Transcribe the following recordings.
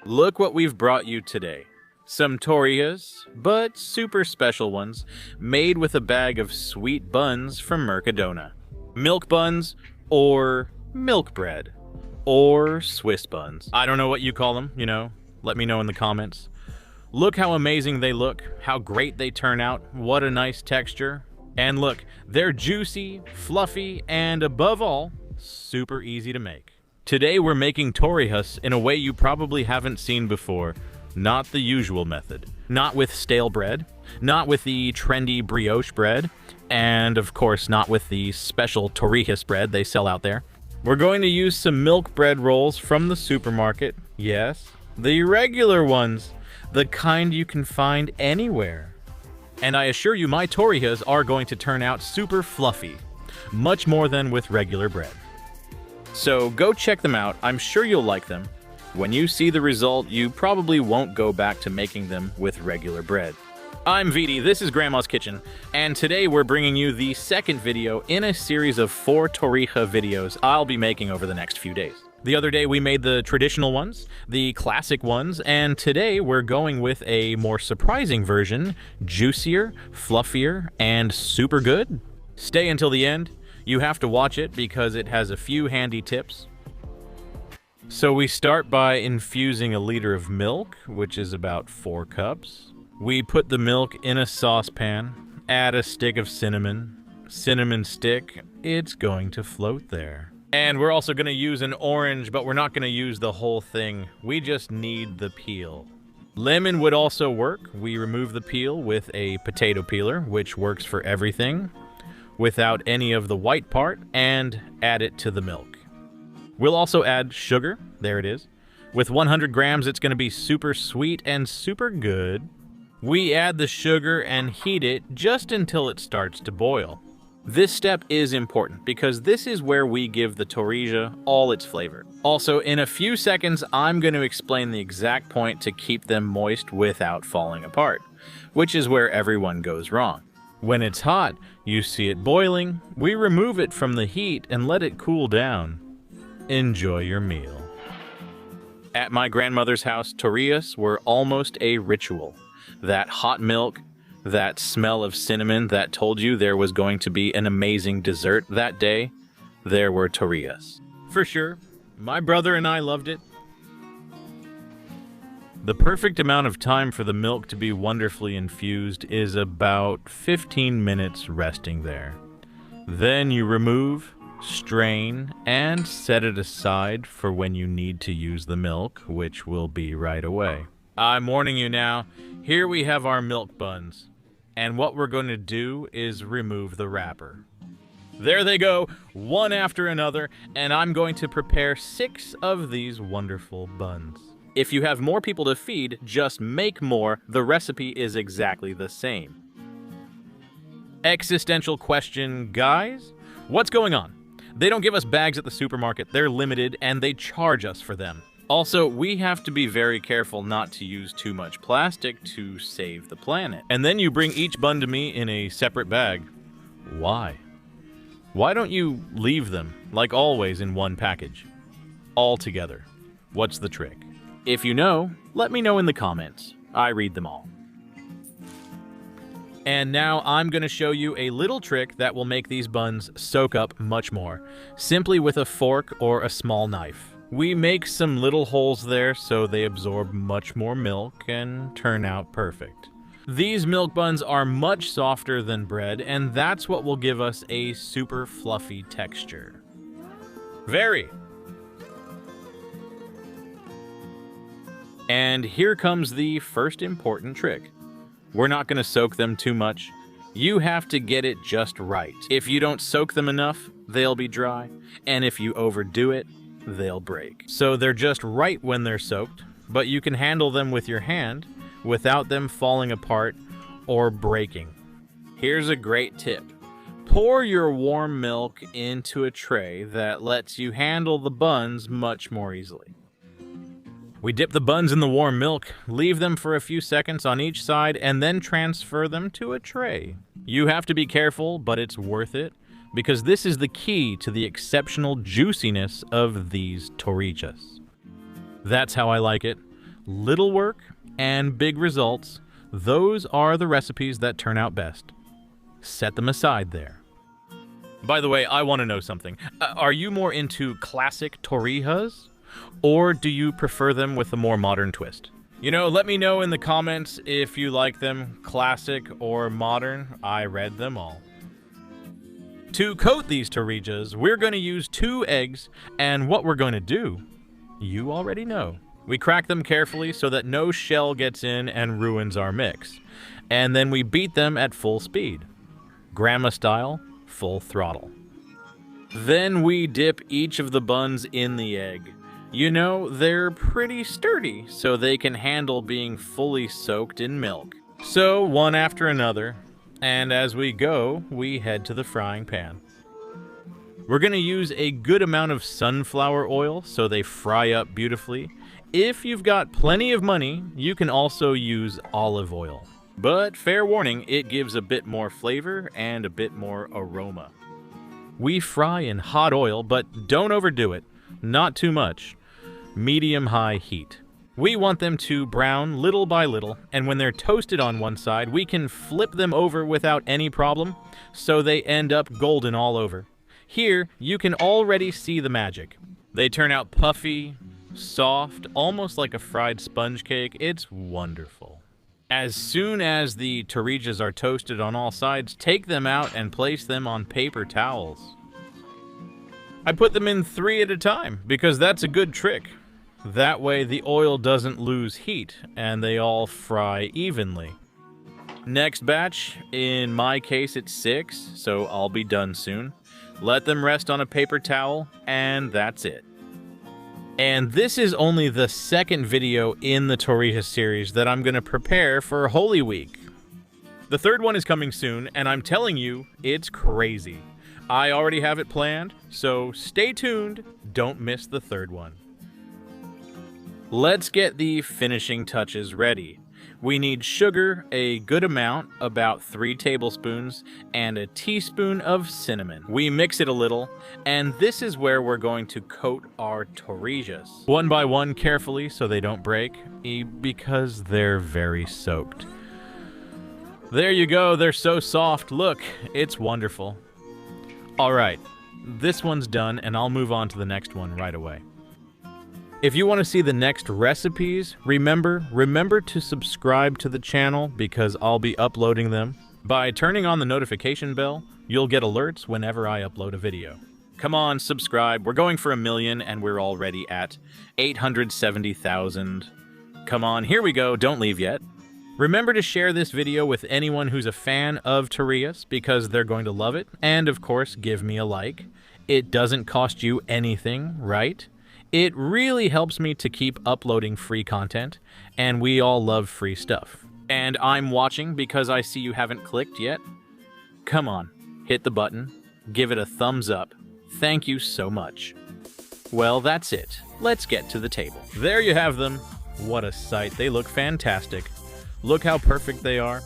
Look what we've brought you today. Some Torrijas, but super special ones, made with a bag of sweet buns from Mercadona. Milk buns, or milk bread, or Swiss buns. I don't know what you call them, let me know in the comments. Look how amazing they look, how great they turn out, what a nice texture. And look, they're juicy, fluffy, and above all, super easy to make. Today we're making Torrijas in a way you probably haven't seen before. Not the usual method. Not with stale bread, not with the trendy brioche bread, and of course not with the special Torrijas bread they sell out there. We're going to use some milk bread rolls from the supermarket. Yes, the regular ones, the kind you can find anywhere. And I assure you my Torrijas are going to turn out super fluffy, much more than with regular bread. So go check them out, I'm sure you'll like them. When you see the result, you probably won't go back to making them with regular bread. I'm Vidi, this is Grandma's Kitchen, and today we're bringing you the second video in a series of 4 Torrija videos I'll be making over the next few days. The other day we made the traditional ones, the classic ones, and today we're going with a more surprising version, juicier, fluffier, and super good. Stay until the end. You have to watch it because it has a few handy tips. So we start by infusing a liter of milk, which is about 4 cups. We put the milk in a saucepan, add a stick of cinnamon stick, it's going to float there. And we're also going to use an orange, but we're not going to use the whole thing. We just need the peel. Lemon would also work. We remove the peel with a potato peeler, which works for everything, without any of the white part, and add it to the milk. We'll also add sugar. There it is. With 100 grams, it's going to be super sweet and super good. We add the sugar and heat it just until it starts to boil. This step is important because this is where we give the Torrija all its flavor. Also, in a few seconds, I'm going to explain the exact point to keep them moist without falling apart, which is where everyone goes wrong. When it's hot, you see it boiling, we remove it from the heat and let it cool down. Enjoy your meal. At my grandmother's house, Torrijas were almost a ritual. That hot milk, that smell of cinnamon that told you there was going to be an amazing dessert that day, there were Torrijas. For sure, my brother and I loved it. The perfect amount of time for the milk to be wonderfully infused is about 15 minutes resting there. Then you remove, strain, and set it aside for when you need to use the milk, which will be right away. I'm warning you now, here we have our milk buns, and what we're going to do is remove the wrapper. There they go, one after another, and I'm going to prepare 6 of these wonderful buns. If you have more people to feed, just make more. The recipe is exactly the same. Existential question, guys? What's going on? They don't give us bags at the supermarket. They're limited, and they charge us for them. Also, we have to be very careful not to use too much plastic to save the planet. And then you bring each bun to me in a separate bag. Why? Why don't you leave them, like always, in one package? All together. What's the trick? If you know, let me know in the comments. I read them all. And now I'm going to show you a little trick that will make these buns soak up much more, simply with a fork or a small knife. We make some little holes there so they absorb much more milk and turn out perfect. These milk buns are much softer than bread, and that's what will give us a super fluffy texture. Very. And here comes the first important trick. We're not going to soak them too much. You have to get it just right. If you don't soak them enough, they'll be dry, and if you overdo it, they'll break. So they're just right when they're soaked, but you can handle them with your hand without them falling apart or breaking. Here's a great tip. Pour your warm milk into a tray that lets you handle the buns much more easily. We dip the buns in the warm milk, leave them for a few seconds on each side, and then transfer them to a tray. You have to be careful, but it's worth it, because this is the key to the exceptional juiciness of these Torrijas. That's how I like it. Little work and big results, those are the recipes that turn out best. Set them aside there. By the way, I want to know something. Are you more into classic Torrijas, or do you prefer them with a more modern twist? You know, let me know in the comments if you like them classic or modern. I read them all. To coat these Torrijas, we're going to use 2 eggs, and what we're going to do, you already know. We crack them carefully so that no shell gets in and ruins our mix. And then we beat them at full speed. Grandma style, full throttle. Then we dip each of the buns in the egg. You know, they're pretty sturdy, so they can handle being fully soaked in milk. So, one after another, and as we go, we head to the frying pan. We're going to use a good amount of sunflower oil so they fry up beautifully. If you've got plenty of money, you can also use olive oil. But fair warning, it gives a bit more flavor and a bit more aroma. We fry in hot oil, but don't overdo it. Not too much. Medium-high heat. We want them to brown little by little, and when they're toasted on one side, we can flip them over without any problem, so they end up golden all over. Here, you can already see the magic. They turn out puffy, soft, almost like a fried sponge cake. It's wonderful. As soon as the Torrijas are toasted on all sides, take them out and place them on paper towels. I put them in 3 at a time because that's a good trick. That way the oil doesn't lose heat and they all fry evenly. Next batch, in my case it's 6, so I'll be done soon. Let them rest on a paper towel and that's it. And this is only the 2nd video in the Torrijas series that I'm going to prepare for Holy Week. The 3rd one is coming soon, and I'm telling you, it's crazy. I already have it planned, so stay tuned, don't miss the 3rd one. Let's get the finishing touches ready. We need sugar, a good amount, about 3 tablespoons, and a teaspoon of cinnamon. We mix it a little, and this is where we're going to coat our Torrijas. One by one carefully so they don't break, because they're very soaked. There you go, they're so soft. Look, it's wonderful. Alright, this one's done, and I'll move on to the next one right away. If you want to see the next recipes, remember to subscribe to the channel because I'll be uploading them. By turning on the notification bell, you'll get alerts whenever I upload a video. Come on, subscribe. We're going for 1 million and we're already at 870,000. Come on, here we go. Don't leave yet. Remember to share this video with anyone who's a fan of Torrijas because they're going to love it. And of course, give me a like. It doesn't cost you anything, right? It really helps me to keep uploading free content, and we all love free stuff. And I'm watching because I see you haven't clicked yet. Come on, hit the button, give it a thumbs up. Thank you so much. Well, that's it. Let's get to the table. There you have them. What a sight. They look fantastic. Look how perfect they are.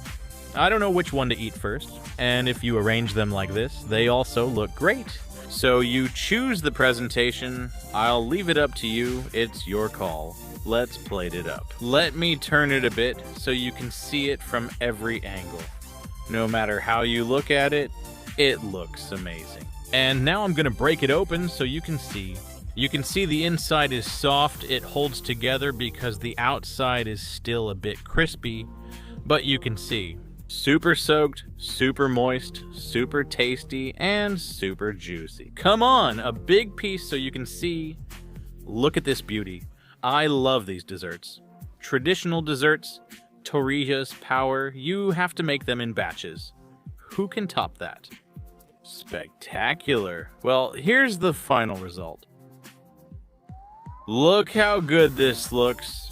I don't know which one to eat first, and if you arrange them like this, they also look great. So you choose the presentation. I'll leave it up to you. It's your call. Let's plate it up. Let me turn it a bit so you can see it from every angle. No matter how you look at it, it looks amazing. And now I'm going to break it open so you can see. You can see the inside is soft. It holds together because the outside is still a bit crispy. But you can see. Super soaked, super moist, super tasty, and super juicy. Come on, a big piece so you can see. Look at this beauty. I love these desserts. Traditional desserts, Torrijas power, you have to make them in batches. Who can top that? Spectacular. Well, here's the final result. Look how good this looks.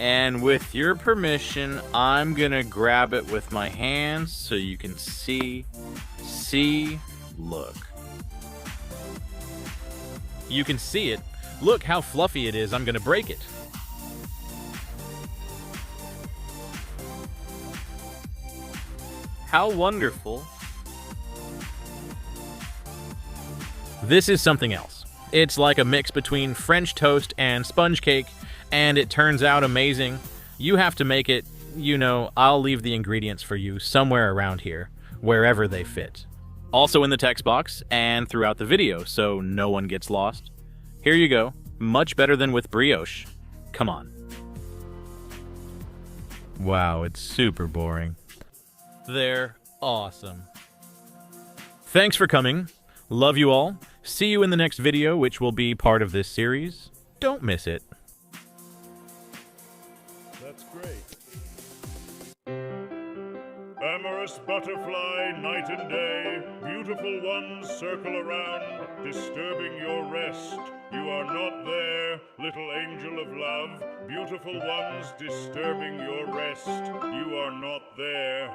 And with your permission, I'm gonna grab it with my hands so you can see, look. You can see it. Look how fluffy it is. I'm gonna break it. How wonderful. This is something else. It's like a mix between French toast and sponge cake, and it turns out amazing, you have to make it, I'll leave the ingredients for you somewhere around here, wherever they fit. Also in the text box and throughout the video, so no one gets lost. Here you go. Much better than with brioche. Come on. Wow, it's super boring. They're awesome. Thanks for coming. Love you all. See you in the next video, which will be part of this series. Don't miss it. That's great. Amorous butterfly, night and day, beautiful ones circle around, disturbing your rest. You are not there, little angel of love. Beautiful ones disturbing your rest. You are not there.